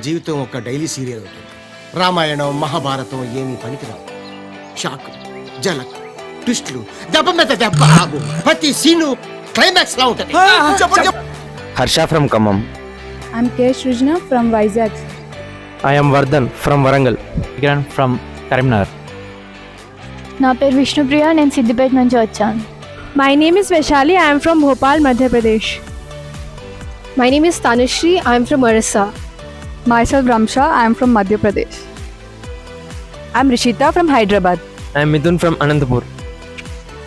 జీవితం ఒక daily serial ఉంటుంది. రామాయణం మహాభారతం ఏమీ పనికిరావు. షాక్, జలక్, ట్విస్టులు, దెబ్బ మీద దెబ్బ, ప్రతి సీను క్లైమాక్స్ లా ఉంటుంది. Harsha from Khammam. I'm K. Srijna from Vizag. I am Vardhan from Warangal. Kiran from Karimnagar. నా పేరు విష్ణుప్రియ, నేను సిద్దిపేట నుంచి వచ్చాను. My name is Vaishali. I am from Bhopal, Madhya Pradesh. My name is Tanushree. I am from Orissa. Myself Ramsha. I am from Madhya Pradesh. I'm Rishita from Hyderabad. I am Mithun from Anantapur.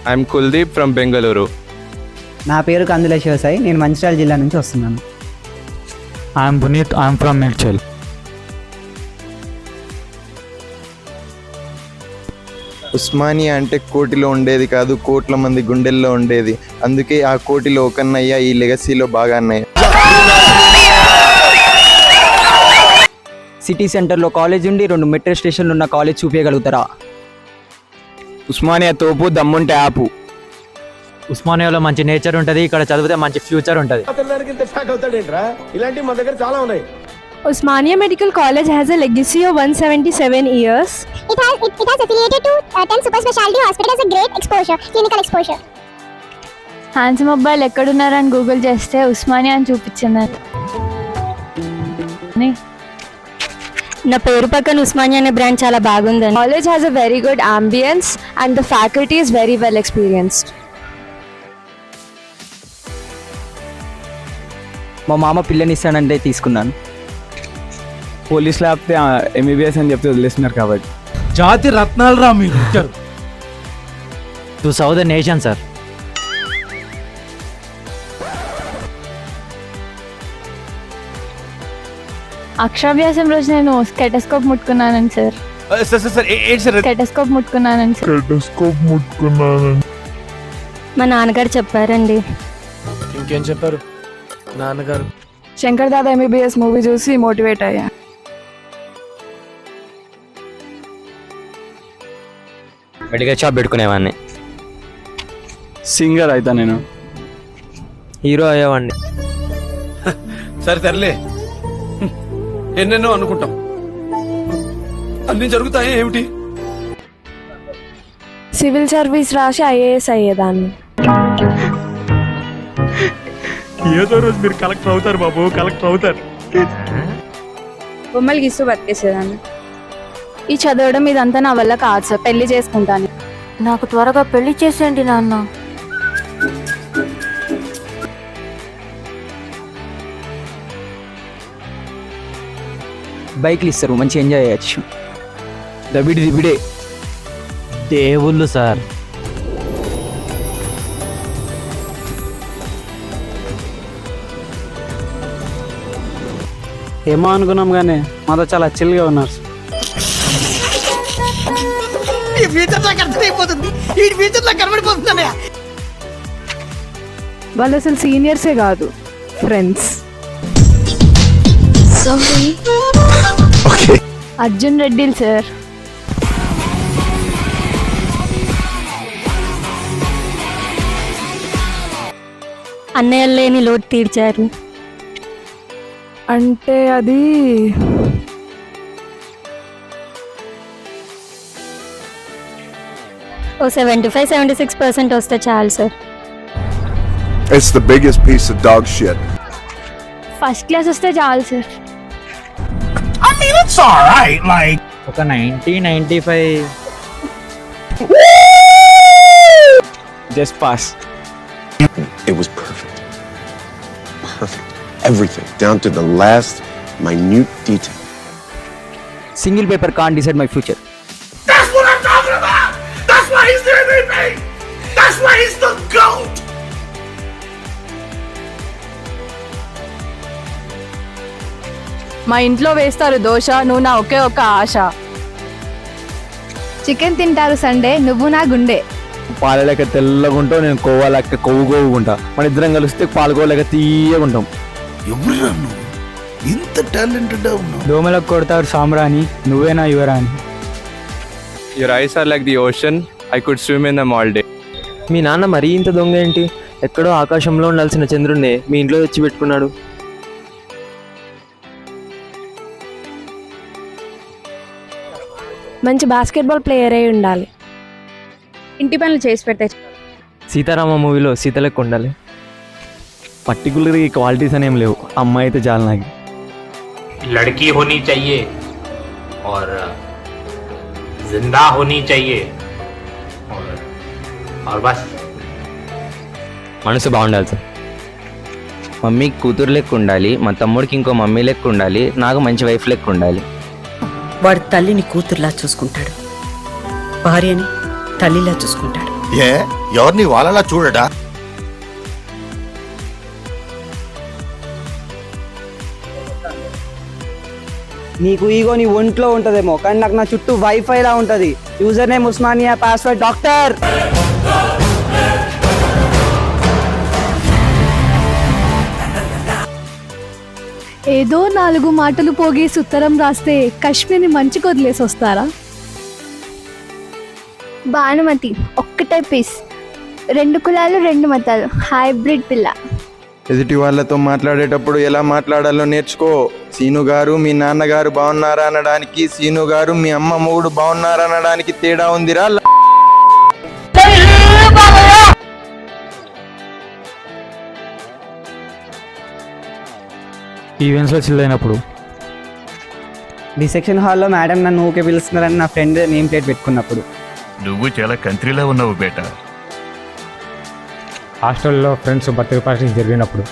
I am Kuldeep from Bengaluru. నా పేరు కందుల శివసాయి, నేను మంచిర్యాల జిల్లా నుంచి వస్తున్నాను. I am Puneet. I am from Medchal. Osmania అంటే కోటిలో ఉండేది కాదు, కోట్ల మంది గుండెల్లో ఉండేది. అందుకే ఆ కోటిలో ఒకన్నయ్య, ఈ లెగసీలో బాగా అన్నయ్య. సిటీ సెంటర్లో కాలేజ్ ఉండి 2 మెట్రో స్టేషన్లు ఉన్న కాలేజ్ చూపించగలుగుతారా? ఉస్మానియా తోపు, దమ్ముంటే ఆపు. ఉస్మానియాలో మంచి నేచర్ ఉంటుంది, ఇక్కడ చదివితే మంచి ఫ్యూచర్ ఉంటుంది. Osmania Medical College has a legacy of 177 years. It has affiliated to 10 super specialty hospitals, has a great exposure, clinical exposure. Handsome అబ్బాయిలు ఎక్కడున్నారని గూగుల్ చేస్తే ఉస్మానియా అని చూపించింది. నా పేరు పక్కన ఉస్మానియా అనే బ్రాండ్ చాలా బాగుందండి. College has a very good ambience and the faculty is very well experienced. మా మామ పిల్లనిస్తానంటే తీసుకున్నాను. పోలీస్ లేకపోతే MBBS అని చెప్తే వదిలేస్తున్నారు కాబట్టి. జాతి రత్నాలు రా మీరు ఇచ్చారు. To serve the nation sir. అక్షరాభ్యాసం రోజు నేను స్టెటస్కోప్ ముట్టుకున్నానండి సార్. స్టెటస్కోప్ ముట్టుకున్నానండి సార్. మా నాన్నగారు చెప్పారండి. ఇంకేం చెప్పారు నాన్నగారు? శంకర్ దాదా MBBS మూవీ చూసి మోటివేట్ అయ్యా. మెడికల్ షాప్ పెట్టుకునేవాడిని. సింగర్ అయితే నేను హీరో అయ్యేవాడిని. సరే తరలే, ఎన్నెన్నో అనుకుంటాం, అన్ని జరుగుతాయి ఏమిటి? సివిల్ సర్వీస్ రాసి IAS అయ్యేదాన్ని. ఏదో రోజు మీరు కలెక్టర్ అవుతారు బాబు, కలెక్టర్ అవుతారు. బొమ్మలు గీస్తూ బతికేసేదాన్ని. ఈ చదవడం ఇదంతా నా వల్ల కాదు సార్, పెళ్లి చేసుకుంటాను. నాకు త్వరగా పెళ్లి చేసేయండి నాన్న. బైక్లు ఇస్తారు, మంచి ఎంజాయ్ చేయొచ్చు. దబిడే దేవుళ్ళు సార్. ఏమో అనుకున్నాం కానీ మాతో చాలా చిల్గా ఉన్నారు. వాళ్ళు అసలు సీనియర్సే కాదు, ఫ్రెండ్స్. అర్జున్ రెడ్డి సార్. అన్నయ్య లేని లోటు తీర్చారు. అంటే అది 75-76% వస్తే చాలు sir. It's the biggest piece of dog shit. First class వస్తే చాలు sir. I mean, it's all right, like ఒక 90-95. Just pass. It was perfect. Perfect. Everything, down to the last minute detail. Single paper can't decide my future. that's what I'm talking about. That's why he's the MVP. That's why he's the GOAT. మా ఇంట్లో వేస్తారు దోశ, నువ్వు నా ఒకే ఒక ఆశ. Chicken తింటారు Sunday, నువ్వు నా గుండె. పాల లెక్క తెల్లగుంటావు, నేను కొవ్వ లెక్క కొవ్వుకోవుకుంటా. మన ఇద్దరం కలిస్తే పాలకోలేక తీయగుంటాం. ఎవరురా నువ్వు ఇంత టాలెంటెడ్ ఉన్నావు? దోమలకు కొడతారు సామ్రాణి, నువ్వేనా యువరాని. Your eyes are like the ocean. I could swim in them all day. మీ నాన్న మరీ ఇంత దొంగ ఏంటి? ఎక్కడో ఆకాశంలో ఉండాల్సిన చంద్రుడిని మీ ఇంట్లో తెచ్చి పెట్టుకున్నాడు. మంచి బాస్కెట్బాల్ ప్లేయర్ అయి ఉండాలి. ఇంటి పనులు చేసి పెడితే సీతారామ మూవీలో సీత లెక్క ఉండాలి. పర్టికులర్గా ఈ క్వాలిటీస్ అనేం లేవు, అమ్మాయి అయితే చాలు నాకు. लड़की होनी चाहिए और जिंदा होनी चाहिए और बस. మనసు బాగుండాలి సార్. మమ్మీకి కూతురు లెక్క ఉండాలి, మా తమ్ముడికి ఇంకో మమ్మీ లెక్క ఉండాలి, నాకు మంచి వైఫ్ లెక్క ఉండాలి. వాడు తల్లిని కూతురులా చూసుకుంటాడు, భార్యని తల్లిలా చూసుకుంటాడు. ఏ ఎవరిని వాళ్ళలా చూడడా? నీకు ఈగో నీ ఒంట్లో ఉంటుందేమో, కానీ నాకు నా చుట్టూ వైఫైలా ఉంటుంది. User name Osmania, password doctor. ఏదో 4 మాటలు పోగేసి ఉత్తరం రాస్తే కశ్మీర్ని మంచి వదిలేసి వస్తారా? భానుమతి ఒక్కటే పీస్, 2 కులాలు 2 మతాలు, హైబ్రిడ్ పిల్ల. ఎదుటి వాళ్ళతో మాట్లాడేటప్పుడు ఎలా మాట్లాడాలో నేర్చుకో. సీను గారు మీ నాన్నగారు బాగున్నారా అనడానికి, సీను గారు మీ అమ్మ మొగుడు బాగున్నారా అనడానికి తేడా ఉందిరా. ఈవెంట్స్లో చిల్ అయినప్పుడు రిసెప్షన్ హాల్లో మేడం నన్ను ఊకే పిలుస్తున్నారని నా ఫ్రెండ్ నేమ్ ప్లేట్ పెట్టుకున్నప్పుడు. నువ్వు చాలా కంట్రీలో ఉన్నావు బేటా. హాస్టల్లో ఫ్రెండ్స్ బర్త్డే పార్టీస్ జరిగినప్పుడు,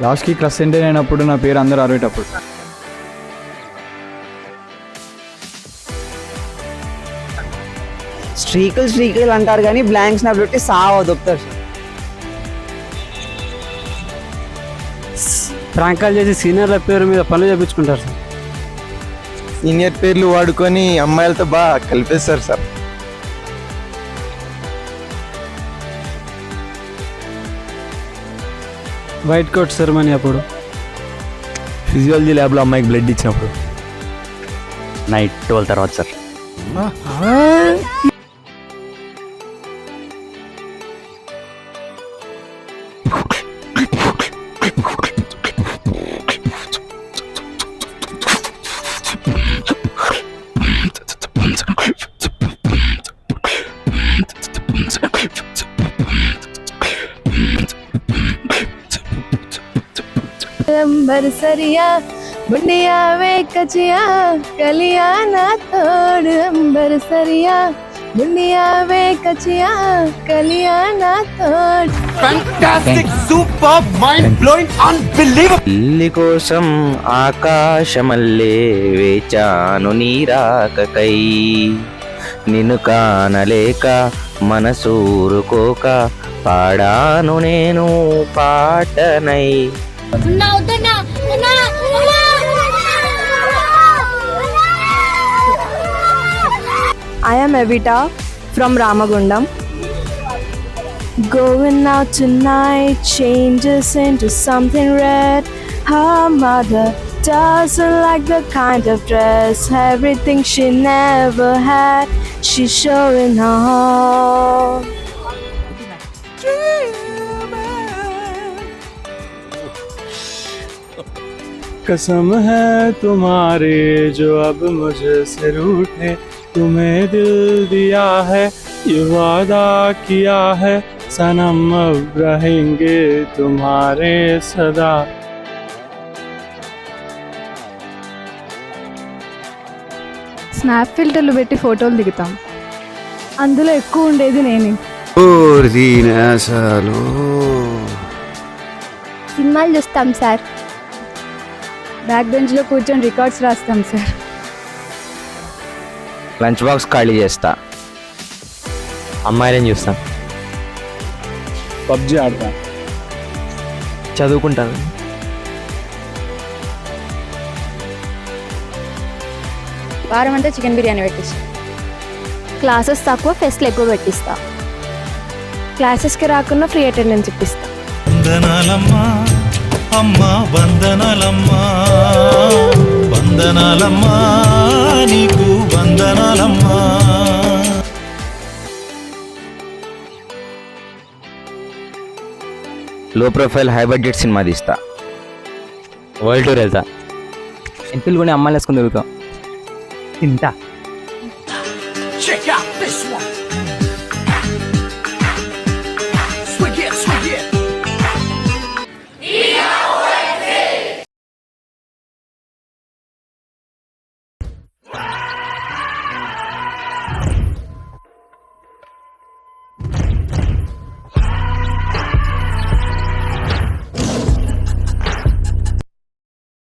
లాస్ట్కి క్లాస్ సెంటర్ అయినప్పుడు, నా పేరు అందరూ అరిగేటప్పుడు. స్ట్రీకులు అంటారు కానీ బ్లాంక్స్ నా పెట్టి సావ దొక్కుతారు. ప్రాంకాలు చేసి సీనియర్ల పేరు మీద పనులు చేయించుకుంటారు సార్. సీనియర్ పేర్లు వాడుకొని అమ్మాయిలతో బాగా కలిపేస్తారు సార్. వైట్ కోట్ సెరమనీ అప్పుడు, ఫిజియాలజీ ల్యాబ్లో అమ్మాయికి బ్లడ్ ఇచ్చినప్పుడు, నైట్ 12 తర్వాత సార్. बरसरिया बुंडिया वे कचिया कलिया ना तोड़, बरसरिया बुंडिया वे कचिया कलिया ना तोड़. Fantastic, superb, mind-blowing, unbelievable. పిల్లి కోసం ఆకాశమల్లే వేచాను నీరాకకై, నిన్ను కానలేక మనసూరుకోక పాడాను నేను పాటనై. I am Evita from Ramagundam. Going out tonight changes into something red. Her mother doesn't like the kind of dress, everything she never had, she's showing her home. कसम है तुम्हारे जो अब मुझसे रूठे, तुम्हें दिल दिया है ये वादा किया है, सनम अब रहेंगे तुम्हारे सदा. స్నాప్ ఫిల్టర్లు పెట్టి ఫోటోలు దిగుతాం, అందులో ఎక్కువ ఉండేది నేనే. సినిమాలు చూస్తాం సార్. బ్యాక్ బెంచ్లో కూర్చొని రికార్డ్స్ రాస్తాం సార్. లంచ్ బాక్స్ ఖాళీ చేస్తా. అమ్మాయిలని చూస్తాం. పబ్జి ఆడతా. చదువుకుంటాను. వారం అంతా చికెన్ బిర్యానీ పెట్టిస్తాం. క్లాసెస్ తక్కువ, ఫెస్ట్లు ఎక్కువ పెట్టిస్తా. క్లాసెస్కి రాకుండా ఫ్రీ అటెండెన్స్ ఇప్పిస్తా. వందనాలమ్మా అమ్మా, వందనాలమ్మా, వందనాలమ్మా, నీకు వందనాలమ్మా. లో ప్రొఫైల్ హై బడ్జెట్ సినిమా తీస్తా. వరల్డ్ టూర్ వెళ్తా. ఎంపీలు కొని అమ్మాయిలు వేసుకొని తిరుగుతాం. తింటా. Check out this one.